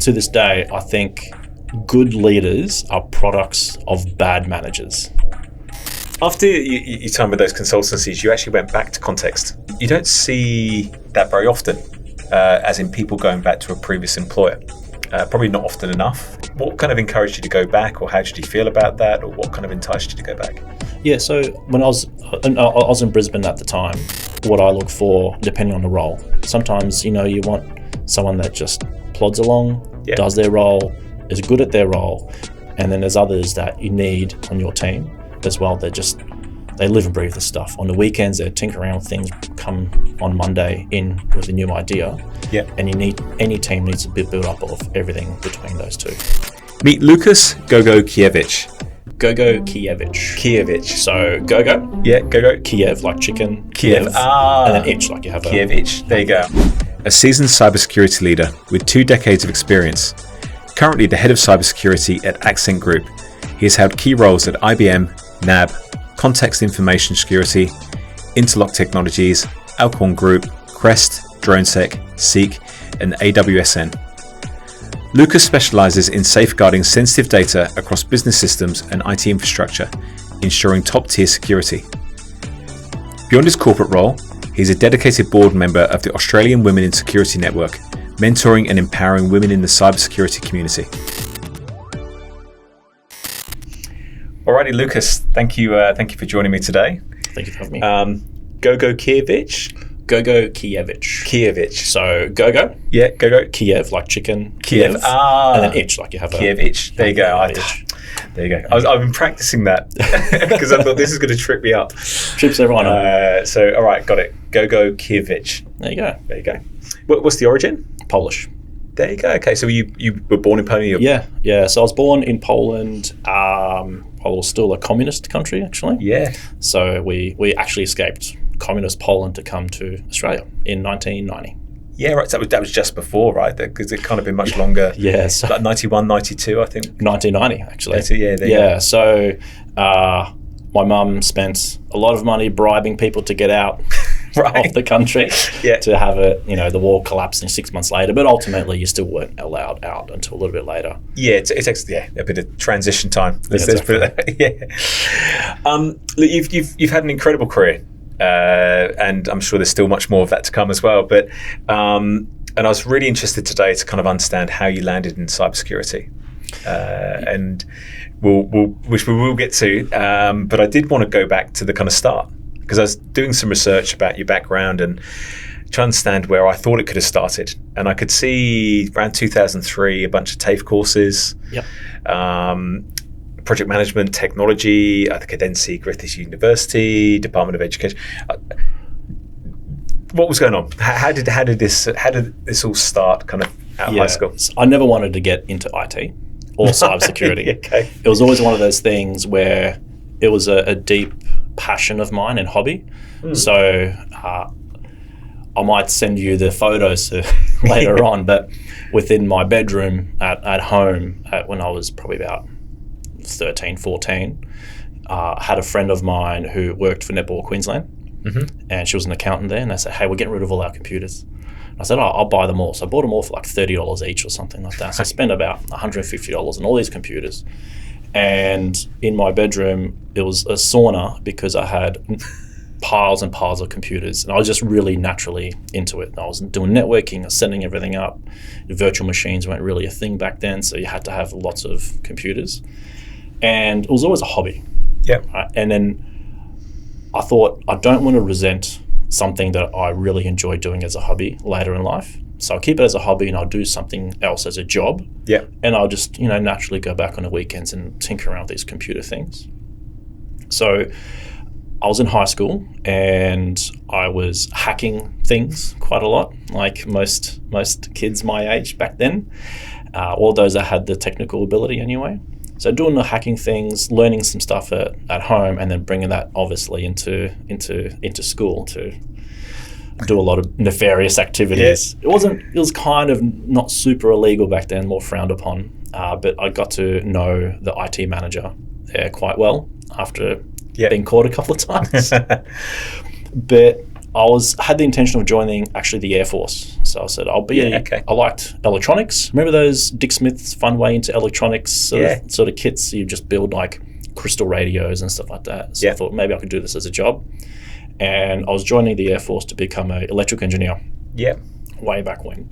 to this day, I think good leaders are products of bad managers. After you time with those consultancies, you actually went back to Context. You don't see that very often, as in people going back to a previous employer. Probably not often enough. What kind of encouraged you to go back, or how did you feel about that, or what kind of enticed you to go back? Yeah, so when I was in Brisbane at the time, what I look for, depending on the role, sometimes, you want someone that just plods along, does their role, is good at their role, and then there's others that you need on your team as well. They live and breathe this stuff. On the weekends, they tinker around with things, come on Monday in with a new idea. Yeah. And any team needs to be built up of everything between those two. Meet Lukasz Gogolkiewicz. Gogolkiewicz. So Gogo. Yeah, Gogo. Kiev, like chicken. Kiev. And then itch, like you have Kievich. There you go. A seasoned cybersecurity leader with 2 decades of experience. Currently the head of cybersecurity at Accent Group. He has held key roles at IBM, NAB, Context Information Security, Interlock Technologies, Alcorn Group, Crest, DroneSec, Seek, and AWSN. Lukasz specializes in safeguarding sensitive data across business systems and IT infrastructure, ensuring top-tier security. Beyond his corporate role, he's a dedicated board member of the Australian Women in Security Network, mentoring and empowering women in the cybersecurity community. Alrighty, Lukasz, thank you for joining me today. Thank you for having me. Gogolkiewicz. Gogolkiewicz. So Gogo. Yeah, Gogo. Kiev, like chicken. Kiev. And then itch, like you have Kievich. There you go. There you go. I've been practicing that because I thought this is going to trip me up. Trips everyone up. So, all right, got it. Gogolkiewicz. There you go. What's the origin? Polish. There you go. Okay, so you were born in Poland? Yeah. So I was born in Poland. It was still a communist country, actually. Yeah. So we actually escaped communist Poland to come to Australia in 1990. Yeah, right. So that was just before, right? Because it kind of been much longer. Yeah. So like 91, 92, I think. 1990, actually. Yeah. So my mum spent a lot of money bribing people to get out of the country to have it, the wall collapsing 6 months later. But ultimately, you still weren't allowed out until a little bit later. Yeah, it takes a bit of transition time. Let's put it that. Yeah. Look, you've had an incredible career, and I'm sure there's still much more of that to come as well. But and I was really interested today to kind of understand how you landed in cybersecurity. And which we will get to, but I did want to go back to the kind of start, because I was doing some research about your background and trying to understand where I thought it could have started. And I could see around 2003 a bunch of TAFE courses, project management, technology. I think I then see Griffith University, Department of Education. What was going on? How did this all start? Kind of out of high school. I never wanted to get into IT or cybersecurity. Okay. It was always one of those things where it was a deep passion of mine and hobby. So I might send you the photos later on, but within my bedroom at home, when I was probably about 13, 14, I had a friend of mine who worked for Netball Queensland, and she was an accountant there, and they said, hey, we're getting rid of all our computers. I said, I'll buy them all. So I bought them all for like $30 each or something like that. So I spent about $150 on all these computers. And in my bedroom, it was a sauna because I had piles and piles of computers. And I was just really naturally into it. I was doing networking, setting everything up. Virtual machines weren't really a thing back then, so you had to have lots of computers. And it was always a hobby. Yeah. Right? And then I thought, I don't want to resent something that I really enjoy doing as a hobby later in life. So I'll keep it as a hobby and I'll do something else as a job. Yeah. And I'll just, naturally go back on the weekends and tinker around with these computer things. So I was in high school and I was hacking things quite a lot, like most kids my age back then, all those that had the technical ability anyway. So doing the hacking things, learning some stuff at home, and then bringing that obviously into school to do a lot of nefarious activities. Yeah. It was kind of not super illegal back then, more frowned upon. But I got to know the IT manager there quite well after being caught a couple of times. But had the intention of joining actually the Air Force. So I said, I liked electronics. Remember those Dick Smith's fun way into electronics sort of kits? You just build like crystal radios and stuff like that. So I thought maybe I could do this as a job. And I was joining the Air Force to become an electrical engineer. Yeah. Way back when.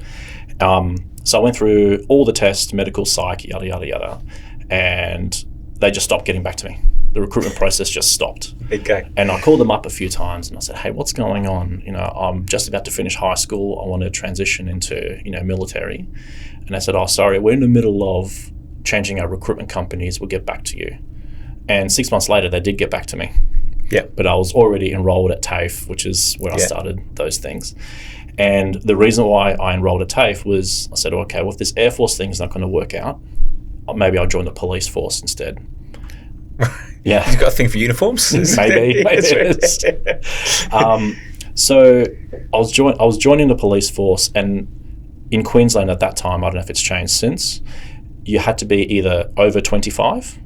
So I went through all the tests, medical, psych, yada, yada, yada. And they just stopped getting back to me. The recruitment process just stopped. Okay. And I called them up a few times and I said, hey, what's going on? I'm just about to finish high school. I want to transition into, military. And they said, oh, sorry, we're in the middle of changing our recruitment companies. We'll get back to you. And 6 months later, they did get back to me. Yeah. But I was already enrolled at TAFE, which is where I started those things. And the reason why I enrolled at TAFE was I said, okay, well, if this Air Force thing is not going to work out, maybe I'll join the police force instead. Yeah. You've got a thing for uniforms? maybe it is. So I was joining the police force, and in Queensland at that time, I don't know if it's changed since, you had to be either over 25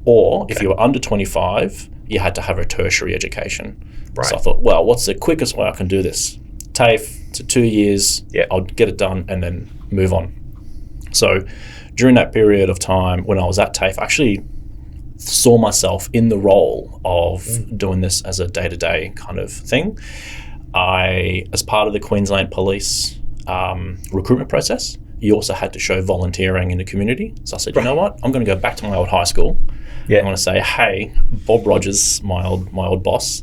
or if you were under 25, you had to have a tertiary education. Right. So I thought, well, what's the quickest way I can do this? TAFE to 2 years, I'll get it done and then move on. So during that period of time when I was at TAFE, I actually saw myself in the role of doing this as a day-to-day kind of thing. As part of the Queensland Police recruitment process, you also had to show volunteering in the community. So I said, you know what? I'm going to go back to my old high school. I'm going to say, hey, Bob Rogers, my old boss,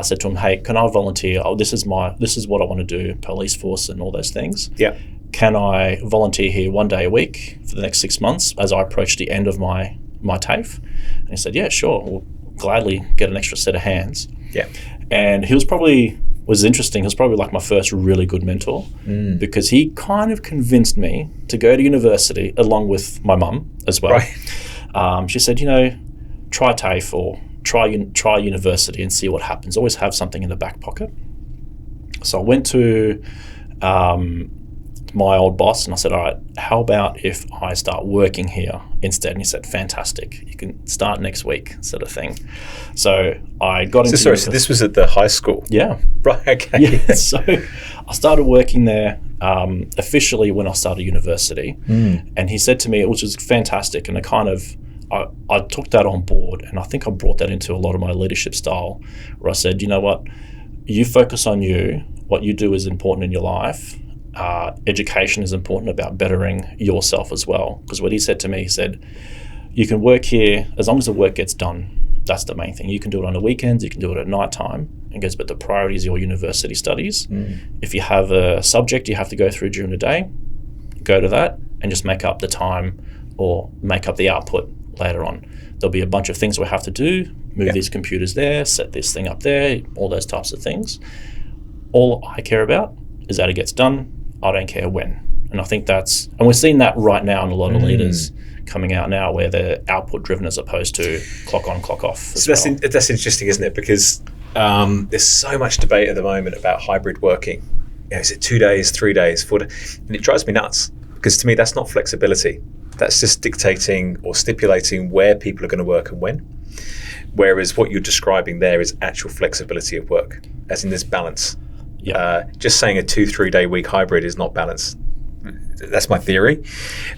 said to him, hey, can I volunteer? Oh, this is what I want to do, police force and all those things. Yeah. Can I volunteer here 1 day a week for the next 6 months as I approach the end of my TAFE? And he said, yeah, sure. We'll gladly get an extra set of hands. Yeah. And he was interesting. He was probably like my first really good mentor because he kind of convinced me to go to university along with my mum as well. Right. She said, try TAFE or try university and see what happens. Always have something in the back pocket. So I went to my old boss and I said, all right, how about if I start working here instead? And he said, fantastic. You can start next week, sort of thing. So I got into... So this was at the high school? Yeah. Right, okay. Yeah, so I started working there officially when I started university. And he said to me, which was fantastic, and I took that on board, and I think I brought that into a lot of my leadership style, where I said, you know what, you focus on you. What you do is important in your life. Education is important about bettering yourself as well. Because what he said to me, he said, you can work here as long as the work gets done. That's the main thing. You can do it on the weekends, you can do it at night time. And goes, but the priority is your university studies. If you have a subject you have to go through during the day, go to that and just make up the time or make up the output later on. There'll be a bunch of things we have to do, move these computers there, set this thing up there, all those types of things. All I care about is that it gets done. I don't care when. And I think and we're seeing that right now in a lot of leaders coming out now where they're output driven as opposed to clock on, clock off. So that's interesting, isn't it? Because there's so much debate at the moment about hybrid working. Is it 2 days, 3 days, 4 days? And it drives me nuts because to me, that's not flexibility. That's just dictating or stipulating where people are going to work and when. Whereas what you're describing there is actual flexibility of work, as in this balance. Just saying a 2-3 day week hybrid is not balanced. That's my theory,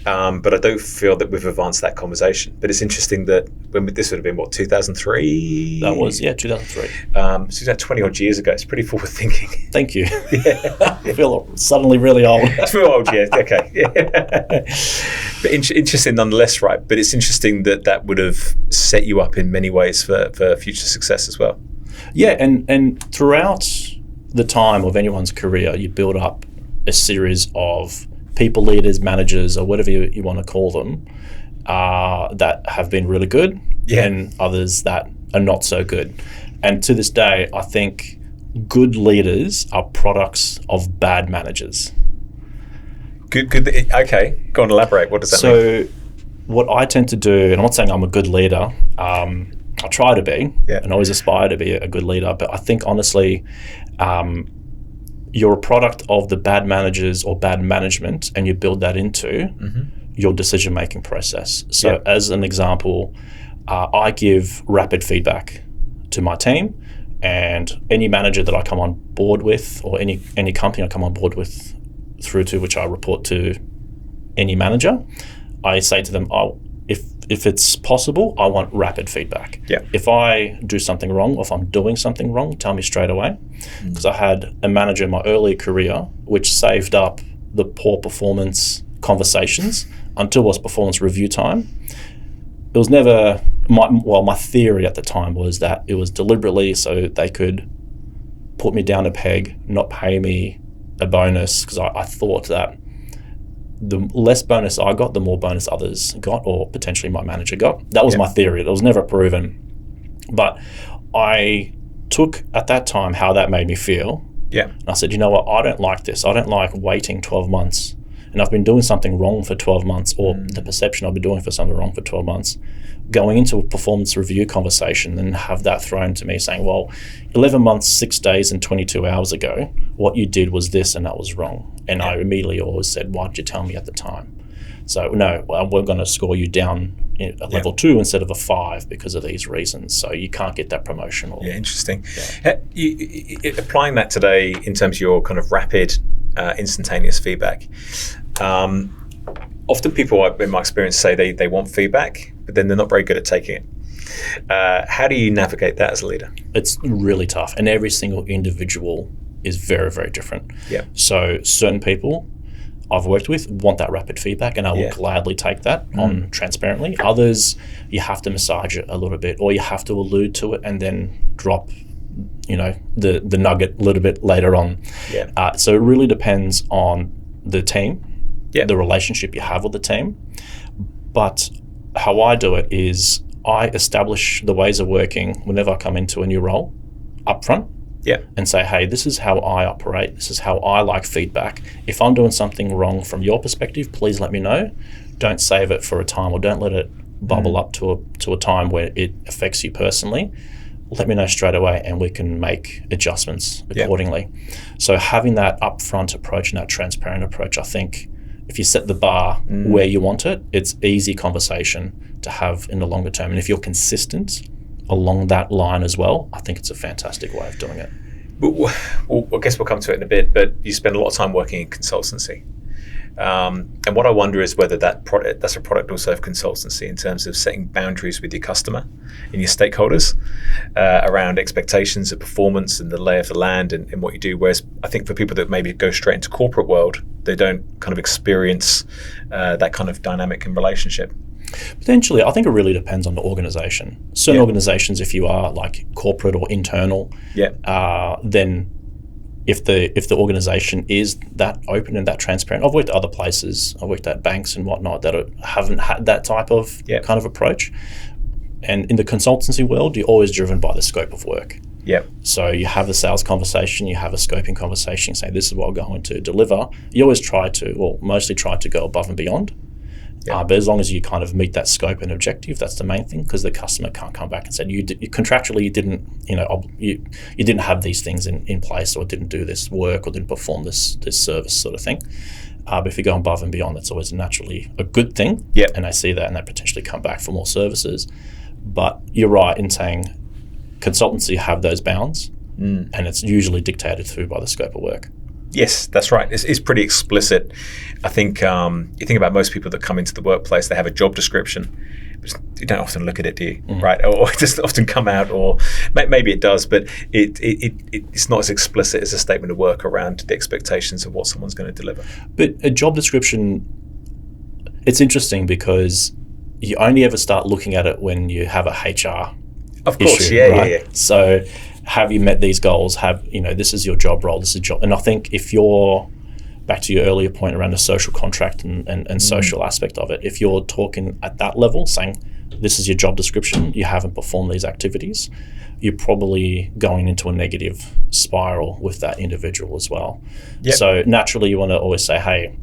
but I don't feel that we've advanced that conversation. But it's interesting that this would have been 2003. That was 2003. So that's 20 odd years ago. It's pretty forward thinking. Thank you. I feel suddenly really old. I feel old, yeah. Okay. Yeah. But interesting nonetheless, right? But it's interesting that would have set you up in many ways for future success as well. Yeah, and throughout the time of anyone's career, you build up a series of people leaders, managers, or whatever you want to call them, that have been really good, and others that are not so good. And to this day, I think good leaders are products of bad managers. Good. Okay, go on, elaborate. What does that mean? So what I tend to do, and I'm not saying I'm a good leader, I try to be, and always aspire to be a good leader, but I think honestly, you're a product of the bad managers or bad management, and you build that into your decision-making process. So as an example, I give rapid feedback to my team, And any manager that I come on board with, or any company I come on board with through to which I report to any manager, I say to them, if it's possible, I want rapid feedback. Yeah. If I do something wrong, or if I'm doing something wrong, tell me straight away. Because I had a manager in my early career which saved up the poor performance conversations until it was performance review time. It was never my theory at the time was that it was deliberately so they could put me down a peg, not pay me a bonus, because I thought that the less bonus I got, the more bonus others got, or potentially my manager got. That was my theory. It was never proven. But I took at that time how that made me feel. Yeah. And I said, you know what, I don't like this. I don't like waiting 12 months. And I've been doing something wrong for 12 months, or the perception I've been doing for something wrong for 12 months. Going into a performance review conversation and have that thrown to me saying, well, 11 months, 6 days and 22 hours ago, what you did was this and that was wrong. And I immediately always said, why did you tell me at the time? So no, we're going to score you down a level 2 instead of a 5 because of these reasons. So you can't get that promotion. Interesting. Yeah. Applying that today in terms of your kind of rapid, instantaneous feedback. Often people, in my experience, say they want feedback, but then they're not very good at taking it. How do you navigate that as a leader? It's really tough, and every single individual is very, very different. Yeah. So certain people I've worked with want that rapid feedback, and I will gladly take that on transparently. Others, you have to massage it a little bit, or you have to allude to it and then drop, the nugget a little bit later on. Yeah. So it really depends on the team, the relationship you have with the team. But how I do it is I establish the ways of working whenever I come into a new role up front. And say, hey, this is how I operate. This is how I like feedback. If I'm doing something wrong from your perspective, please let me know. Don't save it for a time, or don't let it bubble up to a time where it affects you personally. Let me know straight away, and we can make adjustments accordingly. So having that upfront approach and that transparent approach, I think if you set the bar where you want it, it's easy conversation to have in the longer term. And if you're consistent along that line as well, I think it's a fantastic way of doing it. Well, I guess we'll come to it in a bit, but you spend a lot of time working in consultancy. And what I wonder is whether that's a product also of consultancy in terms of setting boundaries with your customer and your stakeholders around expectations of performance and the lay of the land and what you do. Whereas I think for people that maybe go straight into corporate world, they don't kind of experience that kind of dynamic and relationship. Potentially, I think it really depends on the organization. Certain organizations, if you are like corporate or internal, then if the organization is that open and that transparent, I've worked at other places, I've worked at banks and whatnot that haven't had that type of kind of approach. And in the consultancy world, you're always driven by the scope of work. So you have a sales conversation, you have a scoping conversation, you say, this is what I'm going to deliver. You always mostly try to go above and beyond. But as long as you kind of meet that scope and objective, that's the main thing, because the customer can't come back and say, contractually you didn't, you didn't have these things in place, or didn't do this work, or didn't perform this service sort of thing. But if you go above and beyond, that's always naturally a good thing. And they see that, and they potentially come back for more services. But you're right in saying consultancy have those bounds, and it's usually dictated through by the scope of work. Yes, that's right. It's pretty explicit. I think you think about most people that come into the workplace, they have a job description. But you don't often look at it, do you? Right? Or it doesn't often come out, or maybe it does, but it's not as explicit as a statement of work around the expectations of what someone's going to deliver. But a job description, it's interesting because you only ever start looking at it when you have a HR Of course, issue, right? So have you met these goals? This is your job role, this is job. And I think if you're, back to your earlier point around the social contract and social aspect of it, if you're talking at that level, saying this is your job description, you haven't performed these activities, you're probably going into a negative spiral with that individual as well. So naturally you want to always say, hey,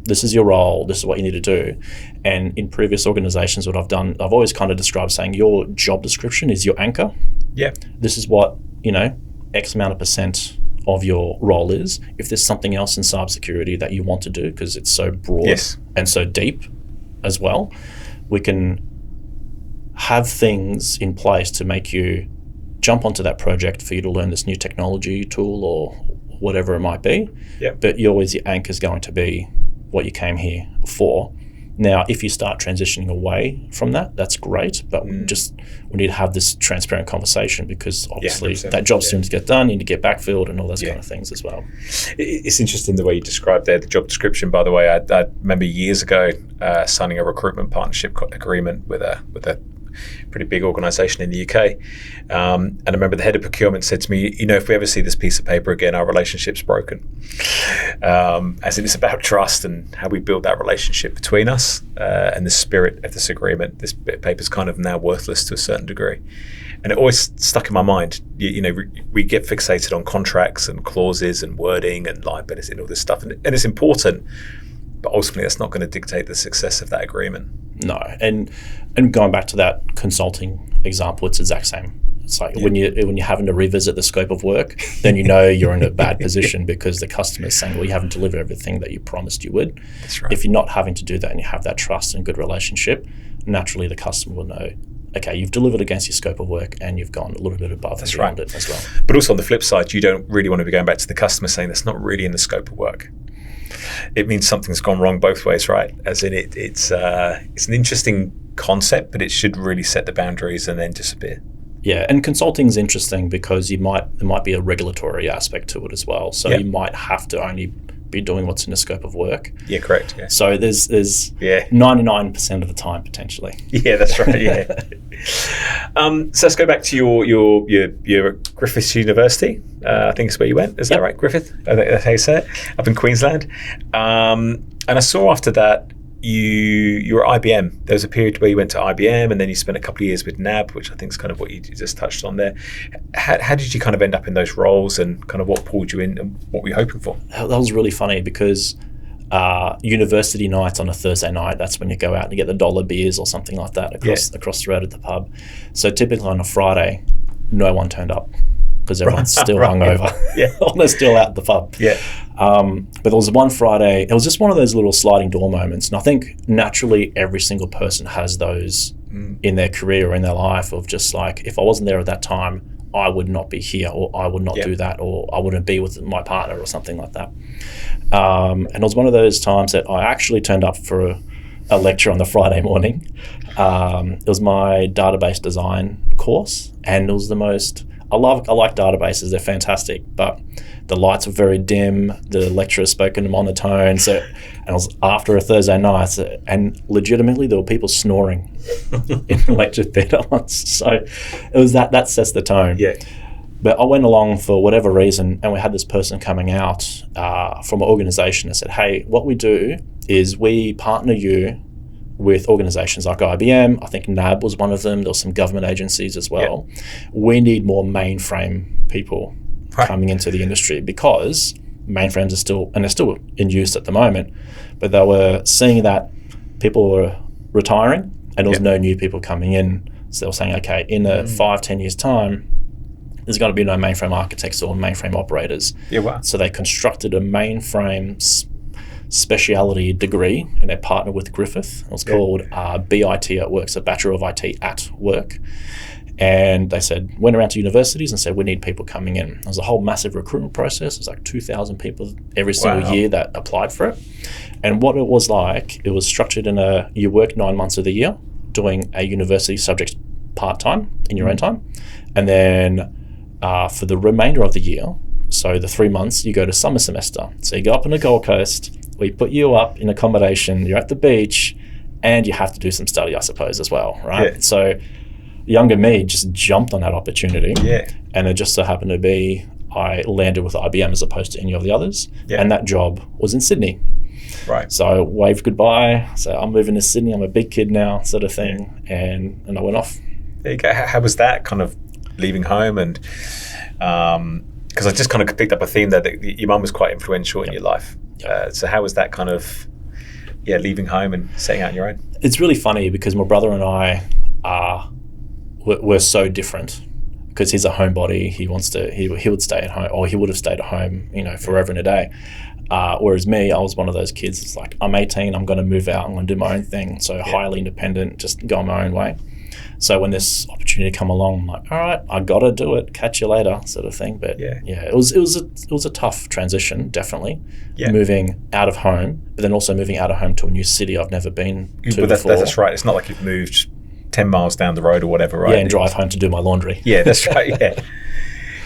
this is your role, this is what you need to do. And in previous organizations, what I've done, I've always kind of described saying your job description is your anchor. This is what, X amount of percent of your role is. If there's something else in cybersecurity that you want to do, because it's so broad and so deep as well, we can have things in place to make you jump onto that project for you to learn this new technology tool or whatever it might be. But your anchor is going to be what you came here for. Now, if you start transitioning away from that, that's great, but we need to have this transparent conversation, because obviously that job streams get done, you need to get backfilled and all those kind of things as well. It's interesting the way you described there, the job description, by the way. I remember years ago signing a recruitment partnership agreement with a pretty big organisation in the UK. And I remember the head of procurement said to me, if we ever see this piece of paper again, our relationship's broken. As it's about trust and how we build that relationship between us, and the spirit of this agreement. This bit of paper's kind of now worthless to a certain degree. And it always stuck in my mind. We get fixated on contracts and clauses and wording and liability and all this stuff. And it's important, but ultimately that's not going to dictate the success of that agreement. No, and going back to that consulting example, it's the exact same. It's like when you're having to revisit the scope of work, then you're in a bad position because the customer is saying, well, you haven't delivered everything that you promised you would. That's right. If you're not having to do that and you have that trust and good relationship, naturally the customer will know, okay, you've delivered against your scope of work and you've gone a little bit above and beyond it as well. But also on the flip side, you don't really want to be going back to the customer saying that's not really in the scope of work. It means something's gone wrong both ways, right? As in, it's an interesting concept, but it should really set the boundaries and then disappear. Yeah, and consulting is interesting because there might be a regulatory aspect to it as well. So you might have to only be doing what's in the scope of work. Yeah, correct. Yeah. So there's 99% of the time potentially. Yeah, that's right. Yeah. So let's go back to your Griffith University. I think it's where you went. Is that right, Griffith? I think that's how you say it. Up in Queensland. And I saw after that you were at IBM. There was a period where you went to IBM, and then you spent a couple of years with NAB, which I think is kind of what you just touched on there. How did you kind of end up in those roles, and kind of what pulled you in, and what were you hoping for? That was really funny because university nights on a Thursday night, that's when you go out and you get the dollar beers or something like that across the road at the pub. So typically on a Friday, no one turned up because everyone's still hungover. They're still out at the pub. But there was one Friday, it was just one of those little sliding door moments. And I think naturally every single person has those in their career or in their life of just like, if I wasn't there at that time, I would not be here, or I would not do that, or I wouldn't be with my partner or something like that. And it was one of those times that I actually turned up for a lecture on the Friday morning. It was my database design course, and it was the most, I like databases, they're fantastic, but the lights were very dim, the lecturer spoke in a monotone, and it was after a Thursday night, and legitimately there were people snoring in the lecture theatre once. So it was that sets the tone. But I went along for whatever reason, and we had this person coming out from an organisation and said, hey, what we do is we partner you with organisations like IBM. I think NAB was one of them. There were some government agencies as well. We need more mainframe people coming into the industry, because mainframes are still in use at the moment, but they were seeing that people were retiring and there was no new people coming in. So they were saying, okay, in 5-10 years time, there's going to be no mainframe architects or mainframe operators. So they constructed a mainframe speciality degree, and they partnered with Griffith. It was called BIT at Work, so Bachelor of IT at Work. And they went around to universities and said, we need people coming in. There was a whole massive recruitment process. It was like 2,000 people every single year that applied for it. And what it was like, it was structured in you work 9 months of the year doing a university subject part-time in your own time. And then for the remainder of the year, so the 3 months, you go to summer semester. So you go up on the Gold Coast, we put you up in accommodation, you're at the beach, and you have to do some study, I suppose, as well, right? So younger me just jumped on that opportunity, and it just so happened to be I landed with IBM as opposed to any of the others, and that job was in Sydney. So I waved goodbye, so I'm moving to Sydney, I'm a big kid now, sort of thing, and I went off. There you go. How was that, kind of leaving home? And because I just kind of picked up a theme there that your mum was quite influential in your life. So how was that kind of leaving home and setting out on your own? It's really funny because my brother and I we're so different, because he's a homebody. He would stay at home, or he would have stayed at home, forever and a day. Whereas me, I was one of those kids. It's like, I'm 18, I'm going to move out, I'm going to do my own thing. So highly independent, just go my own way. So when this opportunity come along, I'm like, all right, I got to do it. Catch you later, sort of thing. But it was a tough transition, definitely. Yeah. Moving out of home, but then also moving out of home to a new city I've never been to before. That's right. It's not like you've moved 10 miles down the road or whatever, right? Yeah, and drive home to do my laundry. Yeah, that's right. Yeah.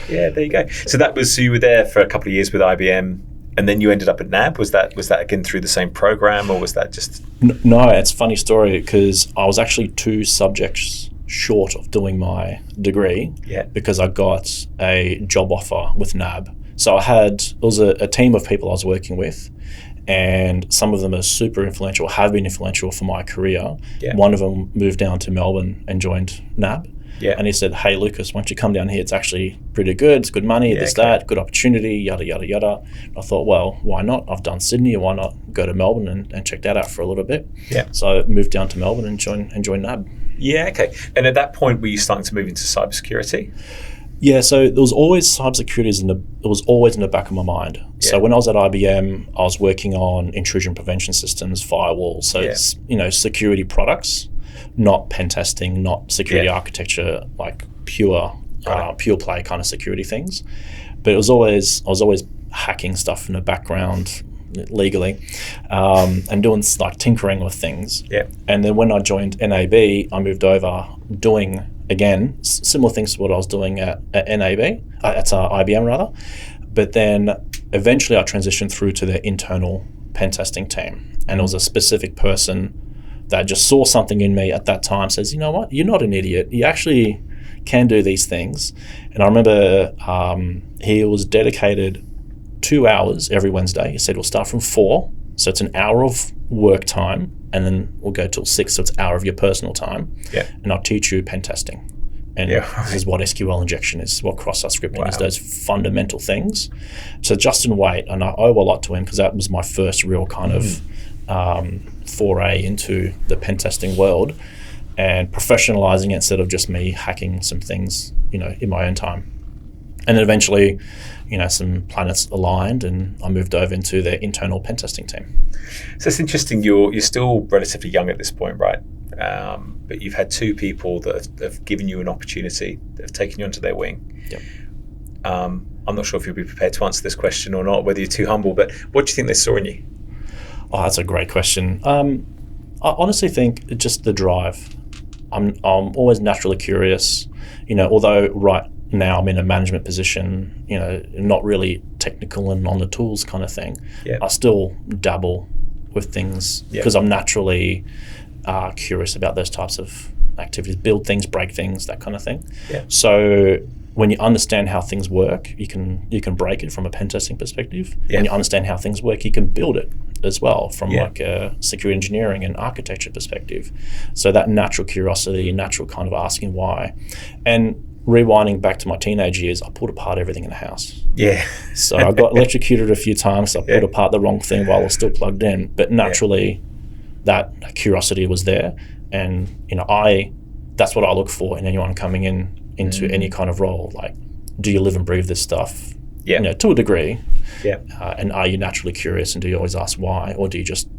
Yeah, there you go. So you were there for a couple of years with IBM, and then you ended up at NAB. Was that again through the same program, or was that just? No, it's a funny story because I was actually 2 subjects short of doing my degree. Yeah. Because I got a job offer with NAB. So it was a team of people I was working with, and some of them are super influential, have been influential for my career. Yeah. One of them moved down to Melbourne and joined NAB. Yeah. And he said, hey, Lucas, why don't you come down here? It's actually pretty good. It's good money, that, good opportunity, yada, yada, yada. I thought, well, why not? I've done Sydney. Why not go to Melbourne and check that out for a little bit? Yeah. So I moved down to Melbourne and joined NAB. Yeah, okay. And at that point, were you starting to move into cybersecurity? Yeah, so there was always cybersecurity it was always in the back of my mind. Yeah. So when I was at IBM, I was working on intrusion prevention systems, firewalls, so it's, security products, not pen testing, not security architecture, like pure play kind of security things. But I was always hacking stuff in the background legally, and doing like tinkering with things. Yeah. And then when I joined NAB, I moved over doing again similar things to what I was doing at NAB, at IBM rather. But then eventually I transitioned through to their internal pen testing team, and it was a specific person that just saw something in me at that time, says, you know what, you're not an idiot. You actually can do these things. And I remember he was dedicated 2 hours every Wednesday. He said, we'll start from 4. So it's an hour of work time, and then we'll go till 6. So it's an hour of your personal time. Yeah. And I'll teach you pen testing. And this is what SQL injection is, what cross-site scripting is, those fundamental things. So Justin Waite, and I owe a lot to him because that was my first real kind of foray into the pen testing world and professionalizing it instead of just me hacking some things, in my own time. And then eventually, some planets aligned and I moved over into their internal pen testing team. So it's interesting, you're still relatively young at this point, right? But you've had 2 people that have given you an opportunity, that have taken you under their wing. Yep. I'm not sure if you'll be prepared to answer this question or not, whether you're too humble, but what do you think they saw in you? Oh, that's a great question. I honestly think just the drive. I'm always naturally curious, although right now I'm in a management position, not really technical and on the tools kind of thing. Yeah. I still dabble with things because I'm naturally curious about those types of activities, build things, break things, that kind of thing. Yeah. So when you understand how things work, you can break it from a pen testing perspective. Yeah. When you understand how things work, you can build it as well from like a security engineering and architecture perspective. So that natural curiosity, natural kind of asking why. And rewinding back to my teenage years, I pulled apart everything in the house. Yeah. So I got electrocuted a few times. I pulled apart the wrong thing while I was still plugged in. But naturally, that curiosity was there. And, that's what I look for in anyone coming into any kind of role. Like, do you live and breathe this stuff? Yeah. To a degree. Yeah. And are you naturally curious, and do you always ask why, or do you just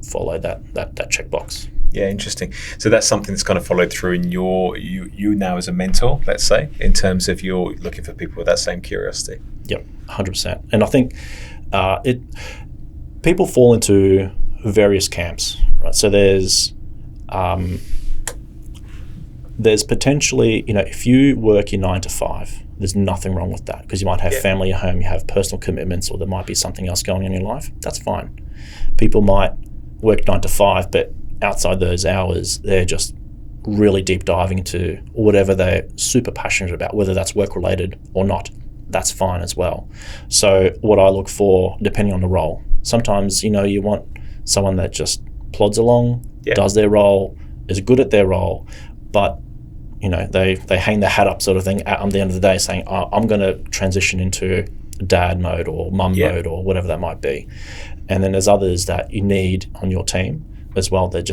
follow that checkbox? Yeah, interesting. So that's something that's kind of followed through in you now as a mentor, let's say, in terms of you're looking for people with that same curiosity. Yep, 100%. And I think people fall into various camps, right? So there's potentially, if you work your 9 to 5, there's nothing wrong with that because you might have family at home, you have personal commitments, or there might be something else going on in your life. That's fine. People might work 9 to 5, but outside those hours, they're just really deep diving into whatever they're super passionate about, whether that's work related or not. That's fine as well. So what I look for, depending on the role, sometimes, you want someone that just plods along, does their role, is good at their role, but they hang their hat up sort of thing at the end of the day saying, I'm going to transition into dad mode or mum mode or whatever that might be. And then there's others that you need on your team as well. They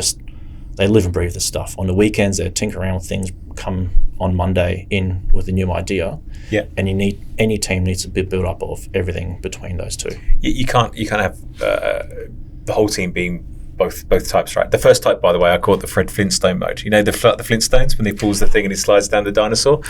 live and breathe this stuff. On the weekends, they're tinkering around with things, come on Monday in with a new idea. Yeah. And any team needs to be built up of everything between those two. You can't have the whole team being both types, right? The first type, by the way, I call it the Fred Flintstone mode. You know, the Flintstones, when he pulls the thing and he slides down the dinosaur?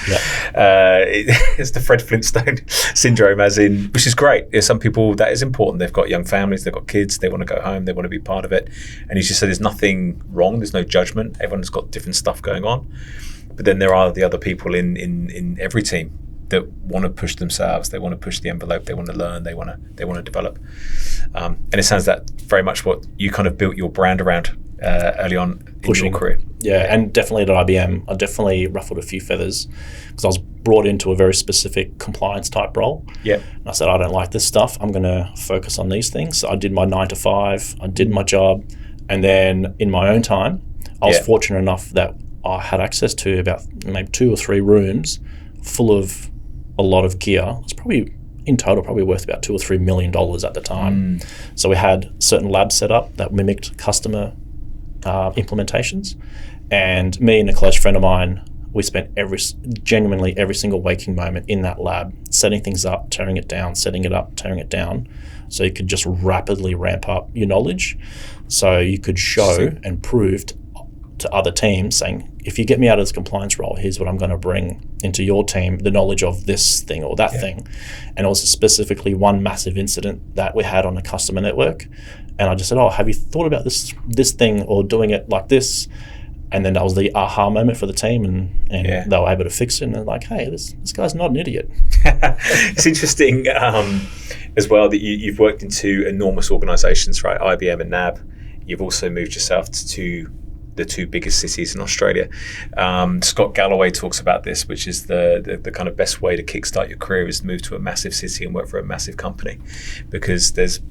It's the Fred Flintstone syndrome, as in, which is great. There's some people that is important. They've got young families, they've got kids, they want to go home, they want to be part of it. And he's just said there's nothing wrong, there's no judgment. Everyone's got different stuff going on. But then there are the other people in every team that want to push themselves, they want to push the envelope, they want to learn, they want to develop. And it sounds that very much what you kind of built your brand around early on in your career. Yeah, and definitely at IBM, I definitely ruffled a few feathers because I was brought into a very specific compliance type role. Yeah. And I said, I don't like this stuff. I'm going to focus on these things. So I did my 9 to 5, I did my job. And then in my own time, I was fortunate enough that I had access to about maybe 2 or 3 rooms full of a lot of gear. It's probably in total probably worth about $2 or $3 million at the time. So we had certain labs set up that mimicked customer implementations, and me and a close friend of mine, we spent genuinely every single waking moment in that lab, setting things up, tearing it down, setting it up, tearing it down, so you could just rapidly ramp up your knowledge, so you could show and prove to other teams saying, if you get me out of this compliance role, here's what I'm going to bring into your team, the knowledge of this thing or that thing. And also specifically one massive incident that we had on a customer network. And I just said, have you thought about this thing or doing it like this? And then that was the aha moment for the team, and they were able to fix it. And they're like, hey, this guy's not an idiot. It's interesting as well that you've worked into enormous organizations, right? IBM and NAB. You've also moved yourself to the 2 biggest cities in Australia. Scott Galloway talks about this, which is the kind of best way to kickstart your career is to move to a massive city and work for a massive company, because there's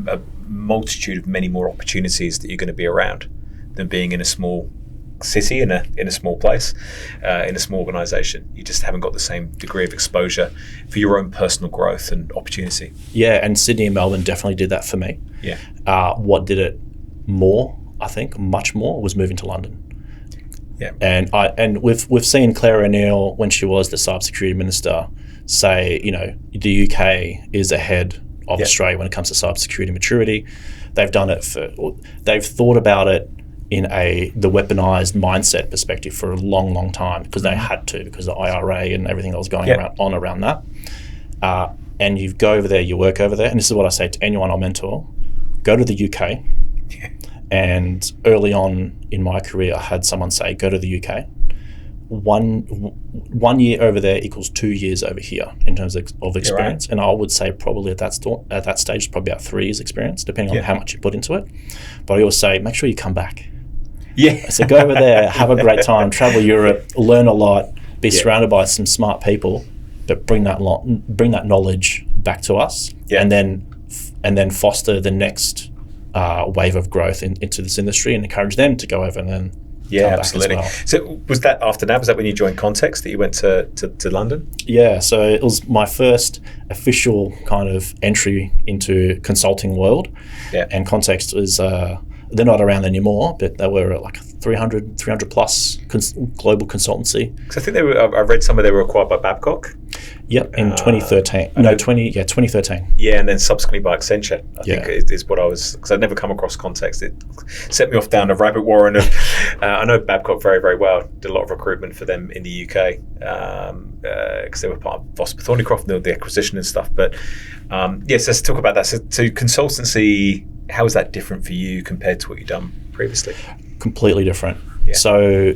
a multitude of many more opportunities that you're going to be around than being in a small city, in a small place, in a small organization. You just haven't got the same degree of exposure for your own personal growth and opportunity. Yeah, and Sydney and Melbourne definitely did that for me. Yeah. What did it more, I think, much more, was moving to London. Yeah. And we've seen Claire O'Neill, when she was the cybersecurity minister, say, the UK is ahead of Australia when it comes to cybersecurity maturity. They've done it they've thought about it in the weaponized mindset perspective for a long, long time, because they had to, because of the IRA and everything that was going around that. And you go over there, you work over there, and this is what I say to anyone I mentor: go to the UK. Yeah. And early on in my career, I had someone say, go to the UK. One year over there equals 2 years over here in terms of experience. Right. And I would say probably at that stage, it's probably about 3 years experience, depending on how much you put into it. But I always say, make sure you come back. Yeah. So go over there, have a great time, travel Europe, learn a lot, be surrounded by some smart people, but bring that knowledge back to us, and then foster the next wave of growth into this industry, and encourage them to go over and then come absolutely. back as well. So was that after NAB? Was that when you joined Context that you went to London? Yeah, so it was my first official kind of entry into consulting world. Yeah. And Context was they're not around anymore, but they were like 300 plus global consultancy. Because I think I read somewhere they were acquired by Babcock. Yep, in 2013. 2013. Yeah, and then subsequently by Accenture, I think is what I was, because I'd never come across Context. It set me off down a rabbit warren of, I know Babcock very, very well. Did a lot of recruitment for them in the UK, because they were part of Vosper Thornycroft, the acquisition and stuff. But so let's talk about that. So consultancy, how is that different for you compared to what you've done previously? Completely different. Yeah. So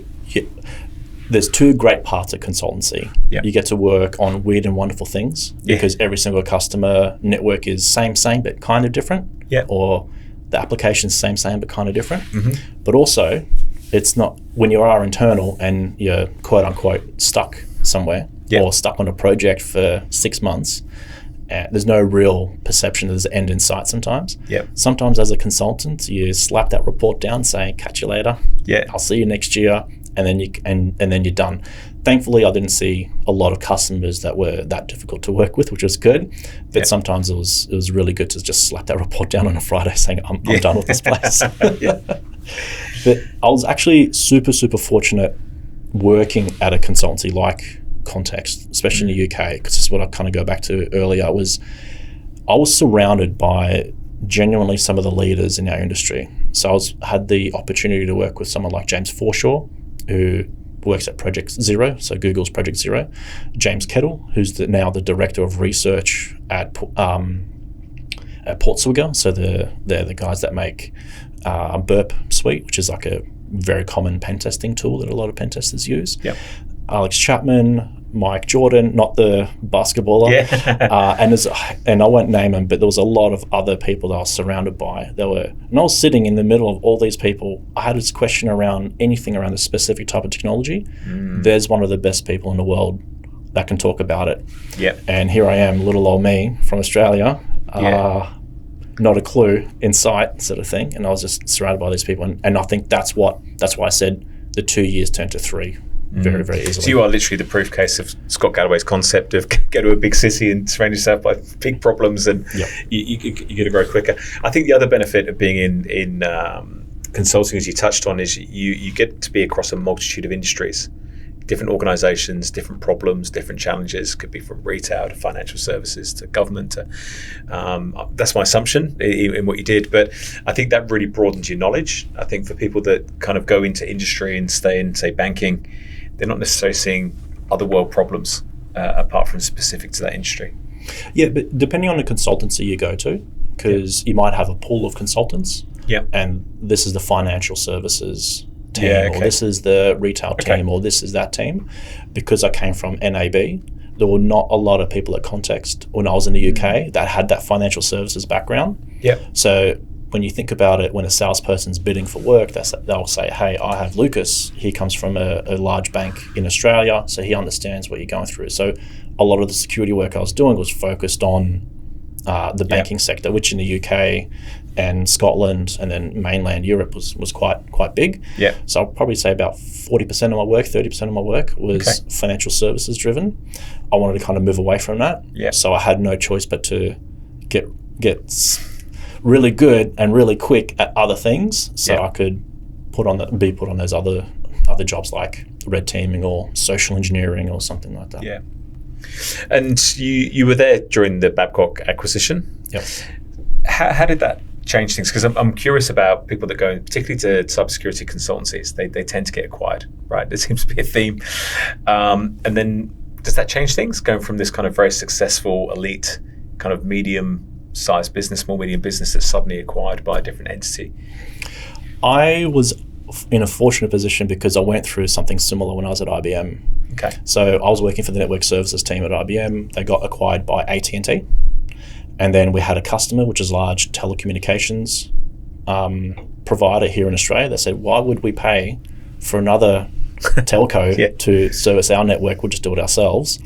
there's 2 great parts of consultancy. Yeah. You get to work on weird and wonderful things because every single customer network is same, but kind of different. Yeah. Or the application's same, but kind of different. Mm-hmm. But also, it's not, when you are internal and you're quote unquote stuck somewhere or stuck on a project for 6 months, there's no real perception that there's an end in sight sometimes. Yep. Sometimes as a consultant, you slap that report down saying, catch you later. Yeah. I'll see you next year. And then you're done. Thankfully, I didn't see a lot of customers that were that difficult to work with, which was good. But sometimes it was really good to just slap that report down on a Friday saying, I'm done with this place. But I was actually super, super fortunate working at a consultancy like Context, especially in the UK, because this is what I kind of go back to earlier, I was surrounded by genuinely some of the leaders in our industry. So had the opportunity to work with someone like James Forshaw, who works at Project Zero, so Google's Project Zero, James Kettle, who's now the director of research at Portswigger. So they're the guys that make Burp Suite, which is like a very common pen testing tool that a lot of pen testers use. Yep. Alex Chapman, Mike Jordan, not the basketballer, and I won't name them, but there was a lot of other people that I was surrounded by. And I was sitting in the middle of all these people. I had this question around anything around a specific type of technology. There's one of the best people in the world that can talk about it. Yep. And here I am, little old me from Australia, not a clue in sight, sort of thing. And I was just surrounded by these people, and I think that's why I said the 2 years turned to 3. Very, very easily. So you are literally the proof case of Scott Galloway's concept of go to a big city and surround yourself by big problems, and you get to grow quicker. I think the other benefit of being in consulting, as you touched on, is you get to be across a multitude of industries, different organisations, different problems, different challenges. Could be from retail to financial services to government. That's my assumption in what you did, but I think that really broadens your knowledge. I think for people that kind of go into industry and stay in, say, banking, they're not necessarily seeing other world problems apart from specific to that industry. Yeah, but depending on the consultancy you go to, because you might have a pool of consultants, and this is the financial services team, or this is the retail team, or this is that team. Because I came from NAB, there were not a lot of people at Context when I was in the UK that had that financial services background. So when you think about it, when a salesperson's bidding for work, they'll say, hey, I have Lucas. He comes from a large bank in Australia, so he understands what you're going through. So a lot of the security work I was doing was focused on the banking sector, which in the UK and Scotland and then mainland Europe was quite big. So I'll probably say about 40% of my work, 30% of my work was financial services driven. I wanted to kind of move away from that. So I had no choice but to get really good and really quick at other things, so I could be put on those other jobs like red teaming or social engineering or something like that. And you were there during the Babcock acquisition. How did that change things? Because I'm curious about people that go, particularly to cybersecurity consultancies. They tend to get acquired, right? There seems to be a theme. And then does that change things, going from this kind of very successful elite kind of medium-sized business, small medium business, that's suddenly acquired by a different entity? I was in a fortunate position because I went through something similar when I was at IBM. So I was working for the network services team at IBM. They got acquired by AT&T, and then we had a customer, which is a large telecommunications provider here in Australia, that said, why would we pay for another telco to service our network? We'll just do it ourselves.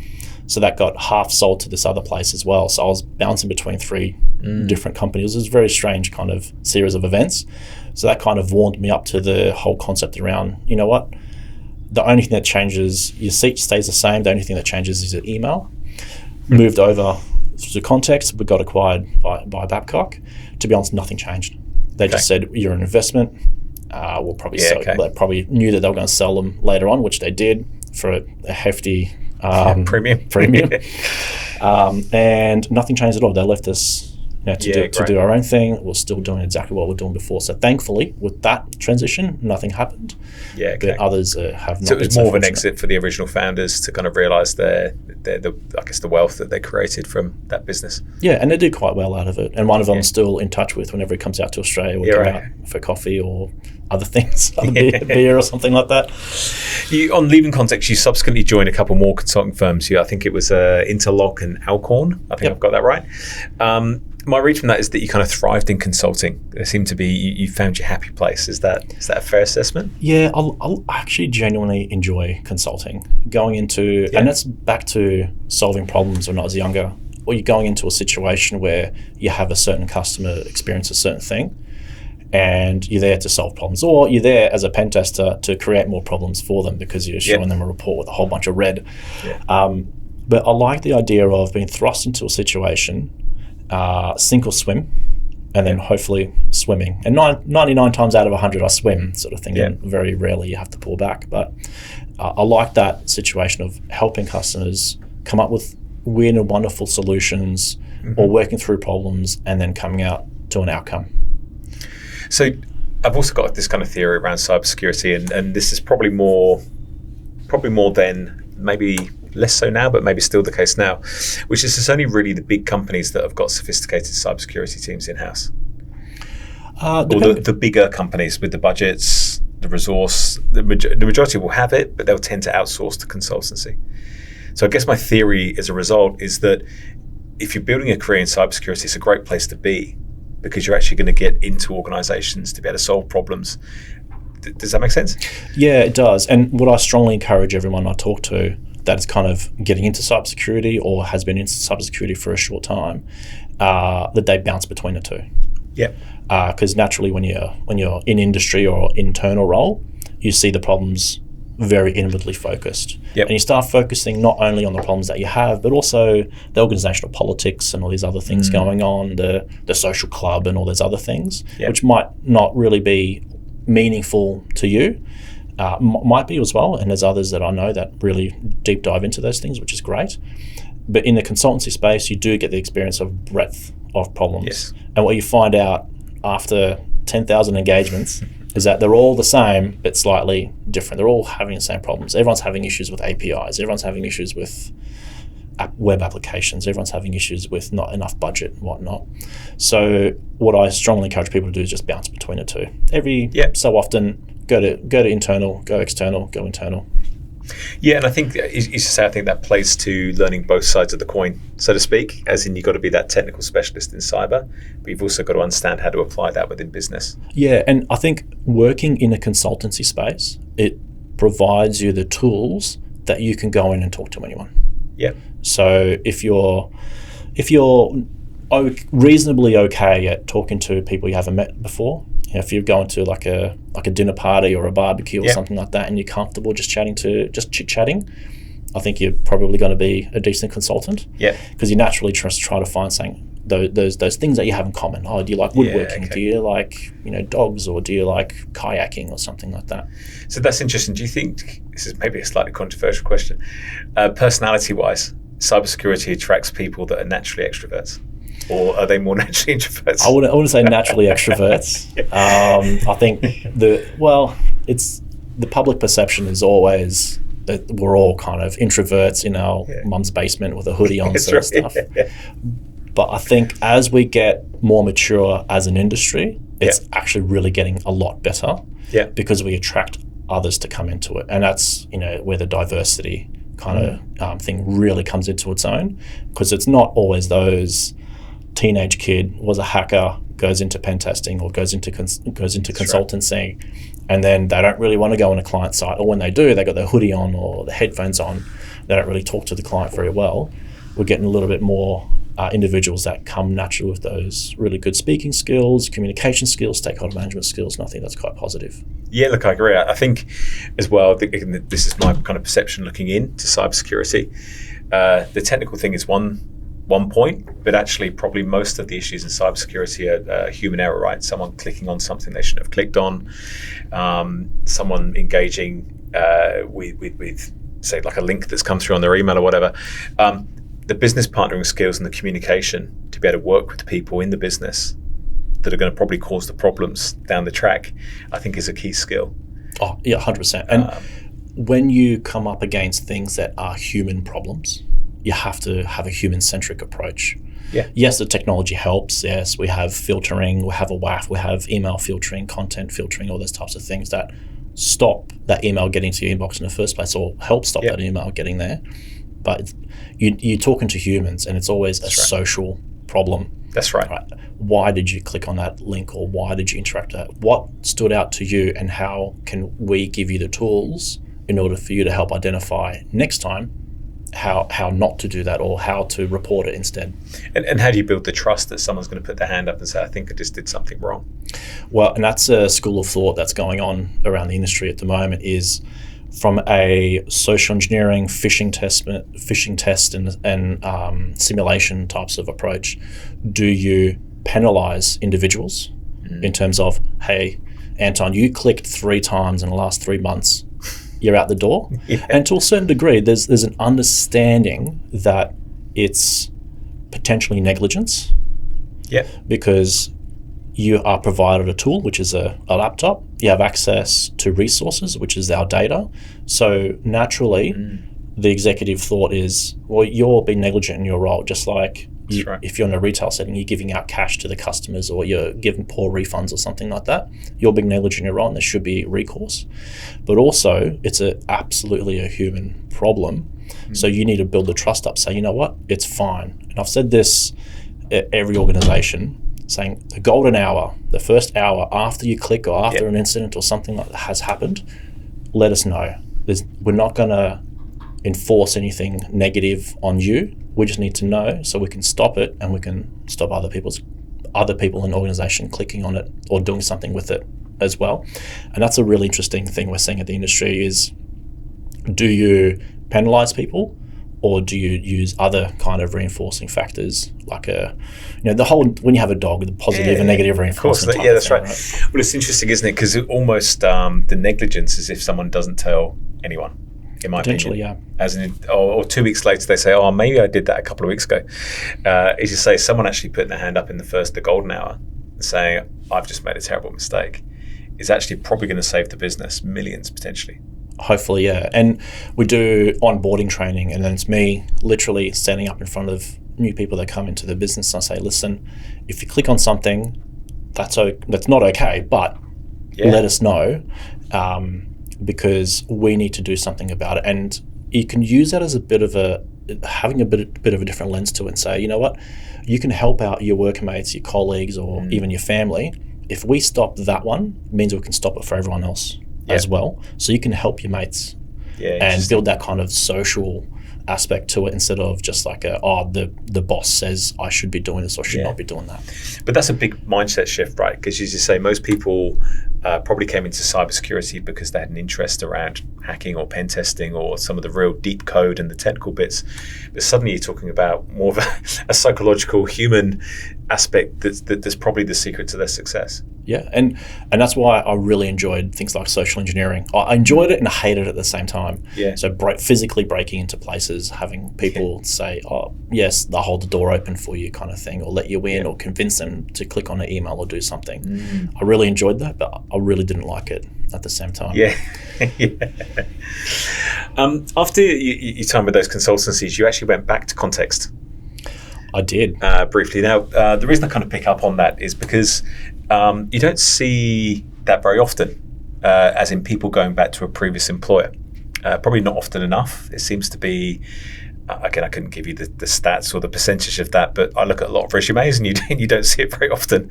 So that got half sold to this other place as well. So I was bouncing between 3 different companies. It was a very strange kind of series of events. So that kind of warmed me up to the whole concept around, you know what, the only thing that changes, your seat stays the same. The only thing that changes is your email. Moved over to Context. We got acquired by Babcock. To be honest, nothing changed. They just said, you're an investment. We'll probably sell. They probably knew that they were going to sell them later on, which they did for a hefty premium. And nothing changed at all. They left us to do our own thing. We're still doing exactly what we're doing before. So thankfully, with that transition, nothing happened. But others have not. So it was more of an exit for the original founders to kind of realise the wealth that they created from that business. And they did quite well out of it. And one of them I'm still in touch with whenever he comes out to Australia. We'll go out for coffee or other things, beer or something like that. On leaving Context, you subsequently joined a couple more consulting firms. I think it was Interlock and Alcorn. I think I've got that right. My read from that is that you kind of thrived in consulting. There seemed to be, you found your happy place. Is that a fair assessment? Yeah, I actually genuinely enjoy consulting. Going into, and that's back to solving problems when I was younger, or you're going into a situation where you have a certain customer experience a certain thing, and you're there to solve problems, or you're there as a pen tester to create more problems for them because you're showing them a report with a whole bunch of red. But I like the idea of being thrust into a situation, sink or swim, and then hopefully swimming. And 99 times out of 100 I swim, sort of thing. And very rarely you have to pull back. But I like that situation of helping customers come up with weird and wonderful solutions, or working through problems and then coming out to an outcome. So I've also got this kind of theory around cybersecurity, and this is probably more than, maybe less so now, but maybe still the case now, which is it's only really the big companies that have got sophisticated cybersecurity teams in-house. Or the bigger companies with the budgets, the resource, the majority will have it, but they'll tend to outsource to consultancy. So I guess my theory as a result is that if you're building a career in cybersecurity, it's a great place to be, because you're actually going to get into organizations to be able to solve problems. Does that make sense? Yeah, it does. And what I strongly encourage everyone I talk to that is kind of getting into cybersecurity or has been into cybersecurity for a short time, that they bounce between the two. Yeah. Because naturally, when you're in industry or internal role, you see the problems very inwardly focused. Yep. And you start focusing not only on the problems that you have, but also the organizational politics and all these other things going on, the social club and all those other things, which might not really be meaningful to you, might be as well. And there's others that I know that really deep dive into those things, which is great. But in the consultancy space, you do get the experience of breadth of problems. Yes. And what you find out after 10,000 engagements is that they're all the same, but slightly different. They're all having the same problems. Everyone's having issues with APIs. Everyone's having issues with web applications. Everyone's having issues with not enough budget and whatnot. So what I strongly encourage people to do is just bounce between the two. Every so often, go to internal, go external, go internal. Yeah, and I think, as you say, I think that plays to learning both sides of the coin, so to speak, as in you've got to be that technical specialist in cyber, but you've also got to understand how to apply that within business. Yeah, and I think working in a consultancy space, it provides you the tools that you can go in and talk to anyone. Yeah. So if you're reasonably okay at talking to people you haven't met before, if you're going to like a dinner party or a barbecue or something like that, and you're comfortable just chit-chatting, I think you're probably going to be a decent consultant. Yeah. Because you naturally just try to find something, those things that you have in common. Oh, do you like woodworking? Yeah, okay. Do you like dogs, or do you like kayaking or something like that? So that's interesting. Do you think, this is maybe a slightly controversial question, personality-wise, cybersecurity attracts people that are naturally extroverts? Or are they more naturally introverts? I wouldn't say naturally extroverts. I think it's the public perception is always that we're all kind of introverts in our mum's basement with a hoodie on, sort of stuff. Yeah. But I think as we get more mature as an industry, it's actually really getting a lot better. Yeah. Because we attract others to come into it, and that's where the diversity kind of thing really comes into its own, because it's not always those teenage kid was a hacker, goes into pentesting or goes into consultancy, and then they don't really want to go on a client site, or when they do, they got their hoodie on or the headphones on, they don't really talk to the client very well. We're getting a little bit more individuals that come naturally with those really good speaking skills, communication skills, stakeholder management skills, and I think that's quite positive. Yeah, look, I agree. I think as well, this is my kind of perception looking into cybersecurity. The technical thing is one point, but actually probably most of the issues in cybersecurity are human error, right? Someone clicking on something they shouldn't have clicked on, someone engaging with say like a link that's come through on their email or whatever. The business partnering skills and the communication to be able to work with people in the business that are going to probably cause the problems down the track, I think is a key skill. Oh, yeah, 100%. And when you come up against things that are human problems, you have to have a human-centric approach. Yeah. Yes, the technology helps. Yes, we have filtering, we have a WAF, we have email filtering, content filtering, all those types of things that stop that email getting to your inbox in the first place, or help stop that email getting there. But you're talking to humans, and it's always a social problem. That's right. Why did you click on that link, or why did you interact with that? What stood out to you, and how can we give you the tools in order for you to help identify next time how not to do that, or how to report it instead. And how do you build the trust that someone's going to put their hand up and say, I think I just did something wrong? Well, and that's a school of thought that's going on around the industry at the moment, is from a social engineering, phishing test and simulation types of approach. Do you penalize individuals in terms of, hey, Anton, you clicked 3 times in the last 3 months, you're out the door? And to a certain degree, there's an understanding that it's potentially negligence. Yeah. Because you are provided a tool, which is a laptop. You have access to resources, which is our data. So naturally, the executive thought is, well, you're being negligent in your role, just like if you're in a retail setting, you're giving out cash to the customers or you're giving poor refunds or something like that. You're being negligent in your role and there should be recourse. But also, it's absolutely a human problem. So you need to build the trust up. Say, you know what, it's fine. And I've said this at every organization, saying the golden hour, the first hour after you click or after an incident or something like that has happened, let us know. We're not going to enforce anything negative on you. We just need to know so we can stop it and we can stop other people in the organization clicking on it or doing something with it as well. And that's a really interesting thing we're seeing at the industry is, do you penalize people or do you use other kind of reinforcing factors like the whole, when you have a dog, the positive and negative reinforcement. That's right. Well, it's interesting, isn't it? Because almost the negligence is if someone doesn't tell anyone. In my opinion, as in, or 2 weeks later they say, "Oh, maybe I did that a couple of weeks ago." As you say, someone actually putting their hand up in the golden hour, and saying, "I've just made a terrible mistake," is actually probably going to save the business millions potentially. Hopefully, yeah. And we do onboarding training, and then it's me literally standing up in front of new people that come into the business and I say, "Listen, if you click on something, that's not okay, but let us know." Because we need to do something about it. And you can use that as having a bit of a different lens to it and say, you know what, you can help out your workmates, your colleagues, or even your family. If we stop that one, it means we can stop it for everyone else as well. So you can help your mates and build that kind of social aspect to it instead of just like the boss says I should be doing this or should not be doing that. But that's a big mindset shift, right? Because as you say, most people probably came into cybersecurity because they had an interest around hacking or pen testing or some of the real deep code and the technical bits. But suddenly you're talking about more of a psychological, human aspect that's probably the secret to their success. Yeah, and that's why I really enjoyed things like social engineering. I enjoyed it and I hated it at the same time. Yeah. So physically breaking into places, having people say, "Oh, yes, they'll hold the door open for you," kind of thing, or let you in, or convince them to click on an email or do something. I really enjoyed that, but I really didn't like it at the same time. Yeah. After your time with those consultancies, you actually went back to Context. I did. Briefly. Now, the reason I kind of pick up on that is because you don't see that very often, as in people going back to a previous employer. Probably not often enough. It seems to be, again, I couldn't give you the stats or the percentage of that, but I look at a lot of resumes and you don't see it very often.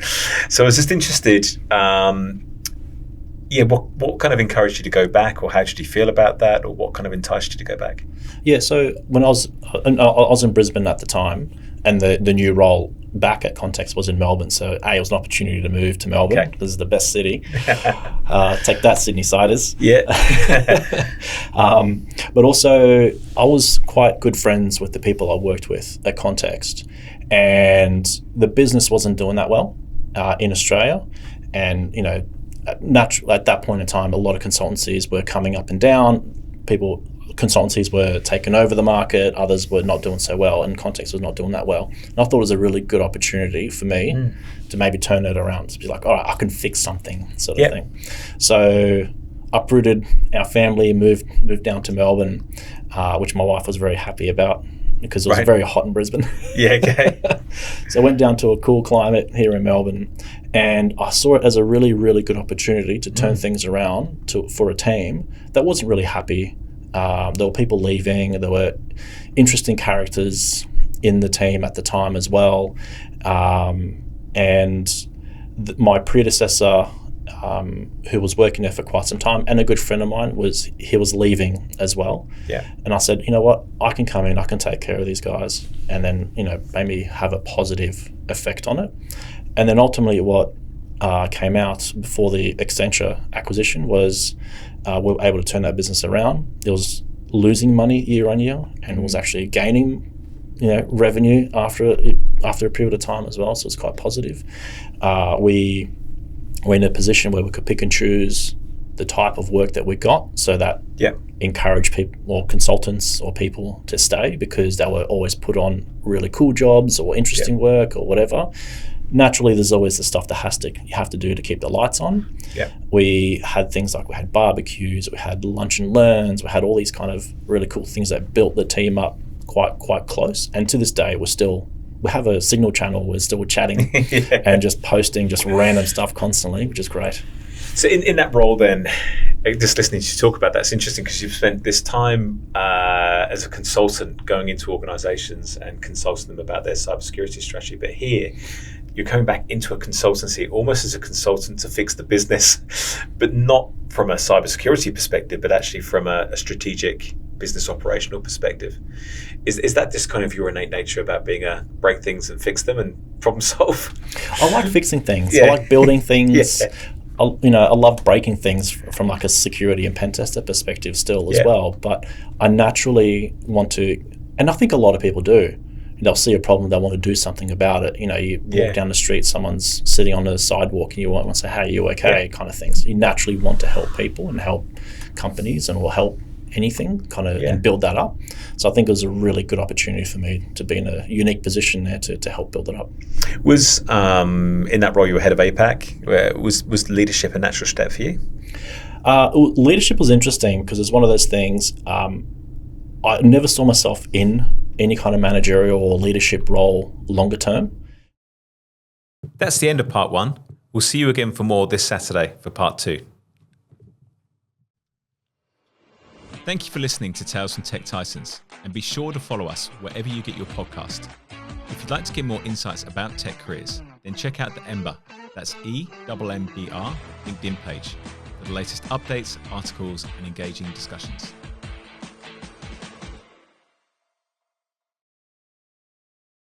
So I was just interested, what kind of encouraged you to go back, or how did you feel about that, or what kind of enticed you to go back? Yeah, so when I was in Brisbane at the time, and the new role back at Context was in Melbourne. So it was an opportunity to move to Melbourne. Okay. This is the best city. Take that, Sydney Siders. Yeah. But also, I was quite good friends with the people I worked with at Context. And the business wasn't doing that well in Australia. And, at that point in time, a lot of consultancies were coming up and down. Consultancies were taking over the market, others were not doing so well, and Context was not doing that well. And I thought it was a really good opportunity for me to maybe turn it around, to be like, all right, I can fix something, sort of thing. So uprooted our family, moved down to Melbourne, which my wife was very happy about because it was very hot in Brisbane. Yeah, okay. So I went down to a cool climate here in Melbourne, and I saw it as a really, really good opportunity to turn things around for a team that wasn't really happy. There were people leaving. There were interesting characters in the team at the time as well. And my predecessor, who was working there for quite some time, and a good friend of mine, was leaving as well. Yeah. And I said, you know what, I can come in, I can take care of these guys, and then maybe have a positive effect on it. And then ultimately, what came out before the Accenture acquisition was we were able to turn that business around. It was losing money year on year, and was actually gaining, revenue after a period of time as well. So it's quite positive. We were in a position where we could pick and choose the type of work that we got, so that encourage people or consultants or people to stay because they were always put on really cool jobs or interesting work or whatever. naturally, there's always the stuff that you have to do to keep the lights on. Yeah. We had things like we had barbecues, we had lunch and learns, we had all these kind of really cool things that built the team up quite close. And to this day, we have a Signal channel. We're still chatting and just posting just random stuff constantly, which is great. So in that role then, just listening to you talk about that, it's interesting because you've spent this time as a consultant going into organizations and consulting them about their cybersecurity strategy. But here, you're coming back into a consultancy almost as a consultant to fix the business, but not from a cybersecurity perspective, but actually from a strategic business operational perspective. Is that just kind of your innate nature about being a break things and fix them and problem solve? I like fixing things. Yeah. I like building things. Yeah. I love breaking things from like a security and pen tester perspective still as well. But I naturally want to, and I think a lot of people do. They'll see a problem, they want to do something about it. You walk down the street, someone's sitting on the sidewalk, and you want to say, "Hey, you okay?" kind of things. You naturally want to help people and help companies, and will help anything kind of and build that up. So I think it was a really good opportunity for me to be in a unique position there to help build it up. Was in that role you were head of APAC? Was leadership a natural step for you? Leadership was interesting because it's one of those things. I never saw myself in any kind of managerial or leadership role longer term. That's the end of part 1. We'll see you again for more this Saturday for part 2. Thank you for listening to Tales from Tech Titans, and be sure to follow us wherever you get your podcast. If you'd like to get more insights about tech careers, then check out the Ember, that's EMMBR LinkedIn page for the latest updates, articles, and engaging discussions.